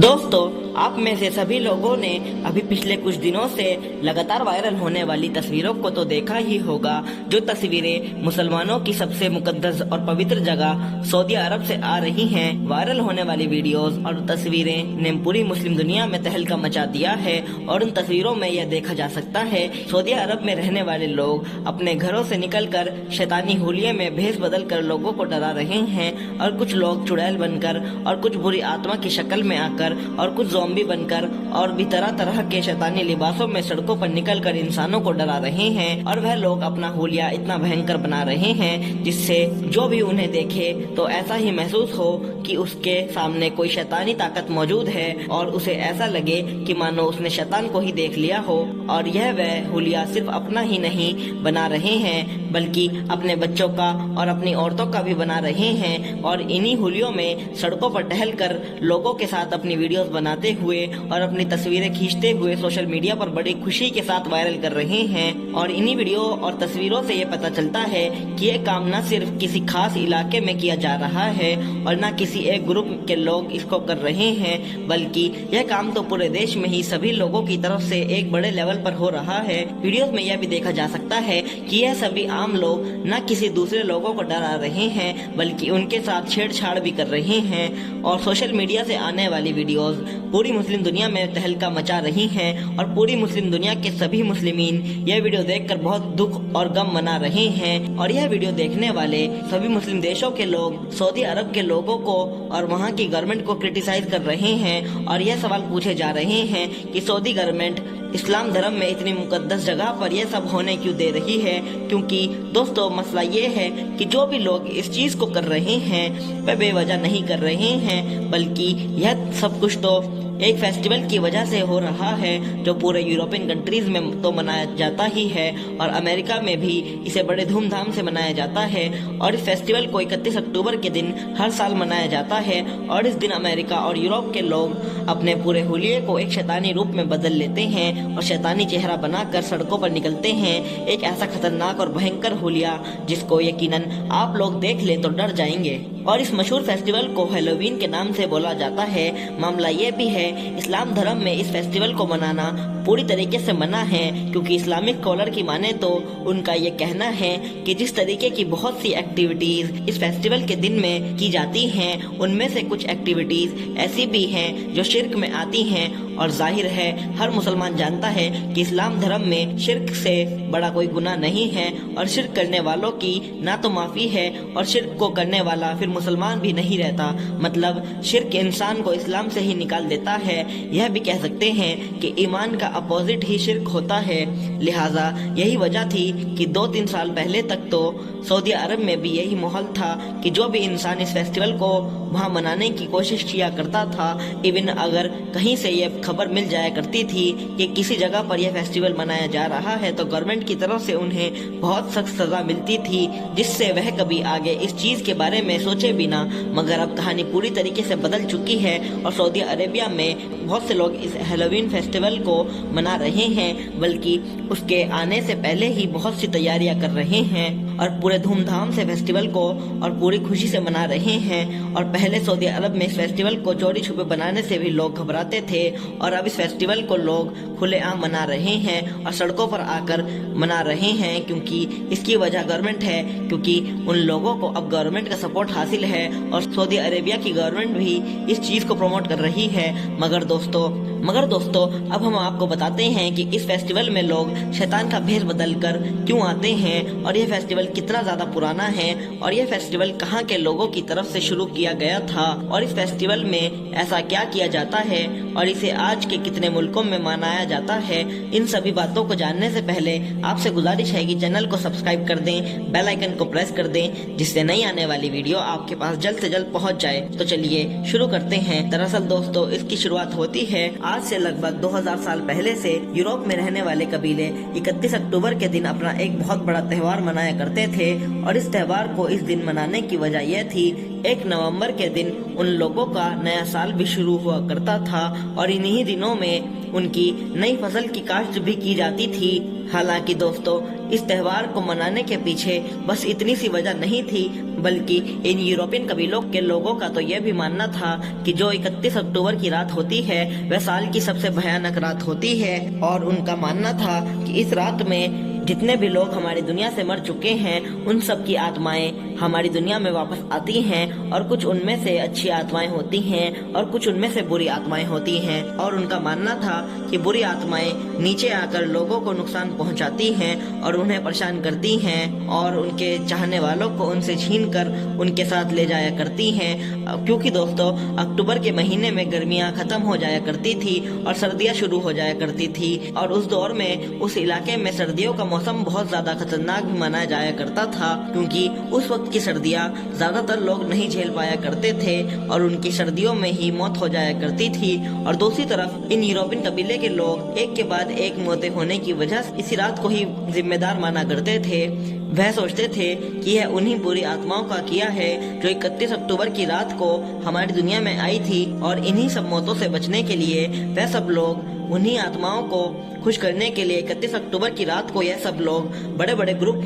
दोस्तों, आप में से सभी लोगों ने अभी पिछले कुछ दिनों से लगातार वायरल होने वाली तस्वीरों को तो देखा ही होगा, जो तस्वीरें मुसलमानों की सबसे मुकद्दस और पवित्र जगह सऊदी अरब से आ रही हैं। वायरल होने वाली वीडियोस और तस्वीरें ने पूरी मुस्लिम दुनिया में तहलका मचा दिया है और उन तस्वीरों में यह देखा जा सकता है सऊदी अरब में रहने वाले लोग अपने घरों से निकलकर शैतानी हुलिये में भेष बदल कर लोगों को डरा रहे हैं और कुछ लोग चुड़ैल बनकर और कुछ बुरी आत्मा की शक्ल में आकर और कुछ ज़ॉम्बी बनकर और भी तरह तरह के शैतानी लिबासों में सड़कों पर निकलकर इंसानों को डरा रहे हैं। और वह लोग अपना हुलिया इतना भयंकर बना रहे हैं जिससे जो भी उन्हें देखे तो ऐसा ही महसूस हो कि उसके सामने कोई शैतानी ताकत मौजूद है और उसे ऐसा लगे कि मानो उसने शैतान को ही देख लिया हो। और यह वह हुलिया सिर्फ अपना ही नहीं बना रहे हैं बल्कि अपने बच्चों का और अपनी औरतों का भी बना रहे हैं और इन्हीं हुलियों में सड़कों पर टहल कर लोगों के साथ अपनी वीडियोस बनाते हुए और अपनी तस्वीरें खींचते हुए सोशल मीडिया पर बड़ी खुशी के साथ वायरल कर रहे हैं। और इन्हीं वीडियो और तस्वीरों से ये पता चलता है कि ये काम न सिर्फ किसी खास इलाके में किया जा रहा है और न किसी एक ग्रुप के लोग इसको कर रहे हैं, बल्कि यह काम तो पूरे देश में ही सभी लोगों की तरफ से एक बड़े लेवल पर हो रहा है। वीडियोस में यह भी देखा जा सकता है कि यह सभी आम लोग न किसी दूसरे लोगों को डरा रहे हैं बल्कि उनके साथ छेड़छाड़ भी कर रहे हैं। और सोशल मीडिया से आने वाली वीडियोस पूरी मुस्लिम दुनिया में तहलका मचा रही हैं और पूरी मुस्लिम दुनिया के सभी मुस्लिमीन यह वीडियो देखकर बहुत दुख और गम मना रहे हैं। और यह वीडियो देखने वाले सभी मुस्लिम देशों के लोग सऊदी अरब के लोगों को और वहां की गवर्नमेंट को क्रिटिसाइज कर रहे हैं और यह सवाल पूछे जा रहे हैं कि सऊदी गवर्नमेंट इस्लाम धर्म में इतनी मुकद्दस जगह पर यह सब होने क्यों दे रही है। क्योंकि दोस्तों, मसला ये है कि जो भी लोग इस चीज को कर रहे हैं वह बेवजह नहीं कर रहे हैं, बल्कि यह सब कुछ तो एक फेस्टिवल की वजह से हो रहा है जो पूरे यूरोपियन कंट्रीज में तो मनाया जाता ही है और अमेरिका में भी इसे बड़े धूमधाम से मनाया जाता है। और इस फेस्टिवल को 31 अक्टूबर के दिन हर साल मनाया जाता है और इस दिन अमेरिका और यूरोप के लोग अपने पूरे हुलिये को एक शैतानी रूप में बदल लेते हैं और शैतानी चेहरा बनाकर सड़कों पर निकलते हैं। एक ऐसा खतरनाक और भयंकर हुलिया जिसको यकीनन आप लोग देख लें तो डर जाएंगे। और इस मशहूर फेस्टिवल को हैलोवीन के नाम से बोला जाता है। मामला ये भी है, इस्लाम धर्म में इस फेस्टिवल को मनाना पूरी तरीके से मना है, क्योंकि इस्लामिक स्कॉलर की माने तो उनका ये कहना है कि जिस तरीके की बहुत सी एक्टिविटीज इस फेस्टिवल के दिन में की जाती हैं, उनमें से कुछ एक्टिविटीज ऐसी भी हैं जो शिर्क में आती हैं। और जाहिर है हर मुसलमान जानता है कि इस्लाम धर्म में शिर्क से बड़ा कोई गुनाह नहीं है और शिर्क करने वालों की ना तो माफी है और शिर्क को करने वाला फिर मुसलमान भी नहीं रहता। मतलब शिर्क इंसान को इस्लाम से ही निकाल देता है। यह भी कह सकते हैं कि ईमान का अपोजिट ही शिर्क होता है। लिहाजा यही वजह थी कि 2-3 साल पहले तक तो सऊदी अरब में भी यही माहौल था कि जो भी इंसान इस फेस्टिवल को वहाँ मनाने की कोशिश किया करता था, इवन अगर कहीं से यह खबर मिल जाया करती थी कि किसी जगह पर यह फेस्टिवल मनाया जा रहा है, तो गवर्नमेंट की तरफ से उन्हें बहुत सख्त सजा मिलती थी, जिससे वह कभी आगे इस चीज के बारे में सोचे भी ना। मगर अब कहानी पूरी तरीके से बदल चुकी है और सऊदी अरेबिया में बहुत से लोग इस हैलोवीन फेस्टिवल को मना रहे हैं, बल्कि उसके आने से पहले ही बहुत सी तैयारियां कर रहे हैं और पूरे धूमधाम से फेस्टिवल को और पूरी खुशी से मना रहे हैं। और पहले सऊदी अरब में इस फेस्टिवल को चोरी छुपे बनाने से भी लोग घबराते थे और अब इस फेस्टिवल को लोग खुलेआम मना रहे हैं और सड़कों पर आकर मना रहे हैं, क्योंकि इसकी वजह गवर्नमेंट है, क्योंकि उन लोगों को अब गवर्नमेंट का सपोर्ट हासिल है और सऊदी अरेबिया की गवर्नमेंट भी इस चीज को प्रमोट कर रही है। मगर दोस्तों अब हम आपको बताते हैं कि इस फेस्टिवल में लोग शैतान का भेष बदल कर क्यों आते हैं और यह फेस्टिवल कितना ज्यादा पुराना है और यह फेस्टिवल कहाँ के लोगों की तरफ से शुरू किया गया था और इस फेस्टिवल में ऐसा क्या किया जाता है और इसे आज के कितने मुल्कों में मनाया जाता है। इन सभी बातों को जानने से पहले आपसे गुजारिश है कि चैनल को सब्सक्राइब कर दें, बेल आइकन को प्रेस कर दें, जिससे नई आने वाली वीडियो आपके पास जल्द से जल्द पहुंच जाए। तो चलिए शुरू करते हैं। दरअसल दोस्तों, इसकी शुरुआत होती है आज से लगभग 2000 साल पहले से। यूरोप में रहने वाले कबीले 31 अक्टूबर के दिन अपना एक बहुत बड़ा त्योहार मनाया करते करते थे। और इस त्योहार को इस दिन मनाने की वजह यह थी, 1 नवंबर के दिन उन लोगों का नया साल भी शुरू हुआ करता था और इन्हीं दिनों में उनकी नई फसल की काश्त भी की जाती थी। हालांकि दोस्तों, इस त्योहार को मनाने के पीछे बस इतनी सी वजह नहीं थी, बल्कि इन यूरोपियन कबीलों के लोगों का तो यह भी मानना था कि जो 31 अक्टूबर की रात होती है वह साल की सबसे भयानक रात होती है। और उनका मानना था कि इस रात में जितने भी लोग हमारी दुनिया से मर चुके हैं उन सब की आत्माएं हमारी दुनिया में वापस आती हैं, और कुछ उनमें से अच्छी आत्माएं होती हैं और कुछ उनमें से बुरी आत्माएं होती हैं। और उनका मानना था कि बुरी आत्माएं नीचे आकर लोगों को नुकसान पहुंचाती हैं और उन्हें परेशान करती हैं और उनके चाहने वालों को उनसे छीनकर उनके साथ ले जाया करती हैं। क्योंकि दोस्तों, अक्टूबर के महीने में गर्मियां खत्म हो जाया करती थी और सर्दियां शुरू हो जाया करती थी, और उस दौर में उस इलाके में सर्दियों का मौसम बहुत ज्यादा खतरनाक भी माना जाया करता था, क्योंकि उस वक्त की सर्दियां ज्यादातर लोग नहीं झेल पाया करते थे और उनकी सर्दियों में ही मौत हो जाया करती थी। और दूसरी तरफ इन यूरोपियन कबीले के लोग एक के बाद एक मौतें होने की वजह इसी रात को ही जिम्मेदार माना करते थे। वह सोचते थे कि यह उन्हीं बुरी आत्माओं का किया है जो 31 अक्टूबर की रात को हमारी दुनिया में आई थी, और इन्हीं सब मौतों से बचने के लिए वह सब लोग उन्हीं आत्माओं को खुश करने के लिए 31 अक्टूबर की रात को यह सब लोग बड़े बड़े ग्रुप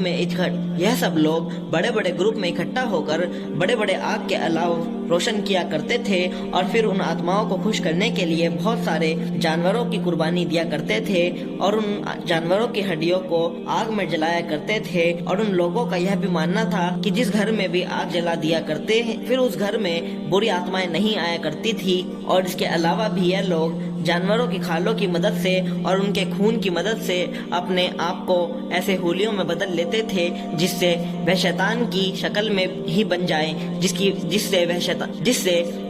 में इकट्ठा होकर बड़े बड़े आग के अलाव रोशन किया करते थे, और फिर उन आत्माओं को खुश करने के लिए बहुत सारे जानवरों की कुर्बानी दिया करते थे और उन जानवरों की हड्डियों को आग में जलाया करते थे। और उन लोगों का यह भी मानना था कि जिस घर में भी आग जला दिया करते फिर उस घर में बुरी आत्माएं नहीं आया करती थी। और इसके अलावा भी यह लोग जानवरों की खालों की मदद से और उनके खून की मदद से अपने आप को ऐसे होलियों में बदल लेते थे जिससे वह शैतान की शक्ल में ही बन जाए, जिससे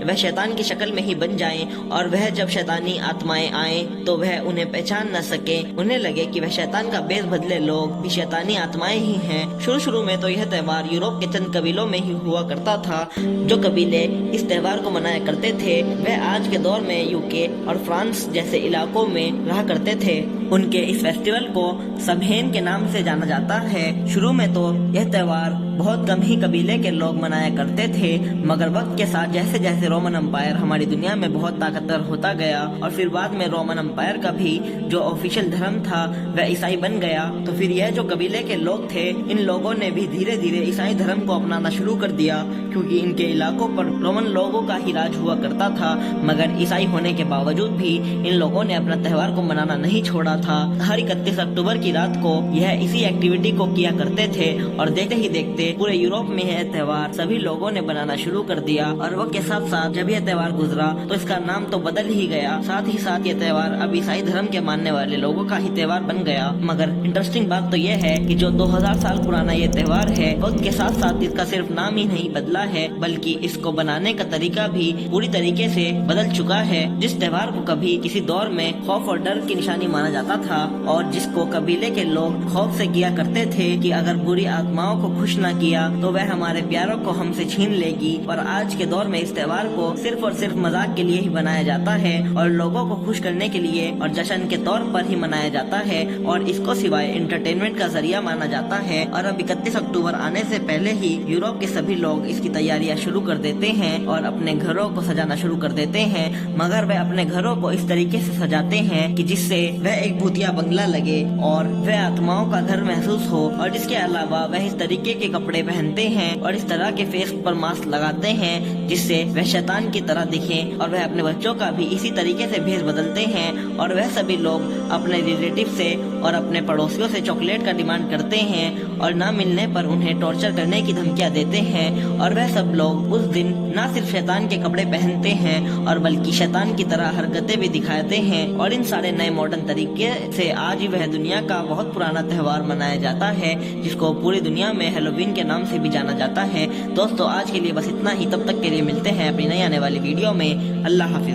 वह शैतान की शक्ल में ही बन जाए, और वह जब शैतानी आत्माएं आए तो वह उन्हें पहचान न सके, उन्हें लगे कि वह शैतान का बेस बदले लोग भी शैतानी आत्माएं ही हैं। शुरू में तो यह त्योहार यूरोप के चंद कबीलों में ही हुआ करता था। जो कबीले इस त्योहार को मनाया करते थे वह आज के दौर में यूके और फ्रांस जैसे इलाकों में रहा करते थे। उनके इस फेस्टिवल को समहेन के नाम से जाना जाता है। शुरू में तो यह त्योहार बहुत कम ही कबीले के लोग मनाया करते थे, मगर वक्त के साथ जैसे जैसे रोमन एम्पायर हमारी दुनिया में बहुत ताकतवर होता गया और फिर बाद में रोमन एम्पायर का भी जो ऑफिशियल धर्म था वह ईसाई बन गया, तो फिर यह जो कबीले के लोग थे इन लोगों ने भी धीरे धीरे ईसाई धर्म को अपनाना शुरू कर दिया, क्योंकि इनके इलाकों पर रोमन लोगों का ही राज हुआ करता था। मगर ईसाई होने के बावजूद भी इन लोगों ने अपना त्योहार को मनाना नहीं छोड़ा था। हर 31 अक्टूबर की रात को यह इसी एक्टिविटी को किया करते थे और देखते ही देखते पूरे यूरोप में यह त्योहार सभी लोगों ने बनाना शुरू कर दिया। और वक्त के साथ साथ जब यह त्योहार गुजरा तो इसका नाम तो बदल ही गया, साथ ही साथ यह त्योहार अब ईसाई धर्म के मानने वाले लोगों का ही त्योहार बन गया। मगर इंटरेस्टिंग बात तो यह है कि जो 2000 साल पुराना ये त्योहार है, वक्त के साथ साथ इसका सिर्फ नाम ही नहीं बदला है बल्कि इसको बनाने का तरीका भी पूरी तरीके से बदल चुका है। जिस त्योहार को कभी किसी दौर में खौफ और डर की निशानी माना जाता था और जिसको कबीले के लोग खौफ से किया करते थे कि अगर बुरी आत्माओं को खुश न किया तो वह हमारे प्यारों को हमसे छीन लेगी, और आज के दौर में इस त्योहार को सिर्फ और सिर्फ मजाक के लिए ही बनाया जाता है और लोगों को खुश करने के लिए और जश्न के तौर पर ही मनाया जाता है, और इसको सिवाय एंटरटेनमेंट का जरिया माना जाता है। और अब 31 अक्टूबर आने से पहले ही यूरोप के सभी लोग इसकी तैयारियां शुरू कर देते हैं और अपने घरों को सजाना शुरू कर देते हैं, मगर वह अपने घरों को इस तरीके से सजाते हैं कि जिससे वह एक भूतिया बंगला लगे और वह आत्माओं का घर महसूस हो। और इसके अलावा वह इस तरीके के कपड़े पहनते हैं और इस तरह के फेस पर मास्क लगाते हैं जिससे वह शैतान की तरह दिखे, और वह अपने बच्चों का भी इसी तरीके से भेष बदलते हैं। और वह सभी लोग अपने रिलेटिव से और अपने पड़ोसियों से चॉकलेट का डिमांड करते हैं और ना मिलने पर उन्हें टॉर्चर करने की धमकियां देते हैं। और वह सब लोग उस दिन न सिर्फ शैतान के कपड़े पहनते हैं और बल्कि शैतान की तरह हरकतें भी दिखाते हैं। और इन सारे नए मॉडर्न तरीके से आज भी वह दुनिया का बहुत पुराना त्योहार मनाया जाता है जिसको पूरी दुनिया में हैलोवीन के नाम से भी जाना जाता है। दोस्तों, आज के लिए बस इतना ही। तब तक के लिए मिलते हैं अपनी नई आने वाली वीडियो में। अल्लाह हाफिज।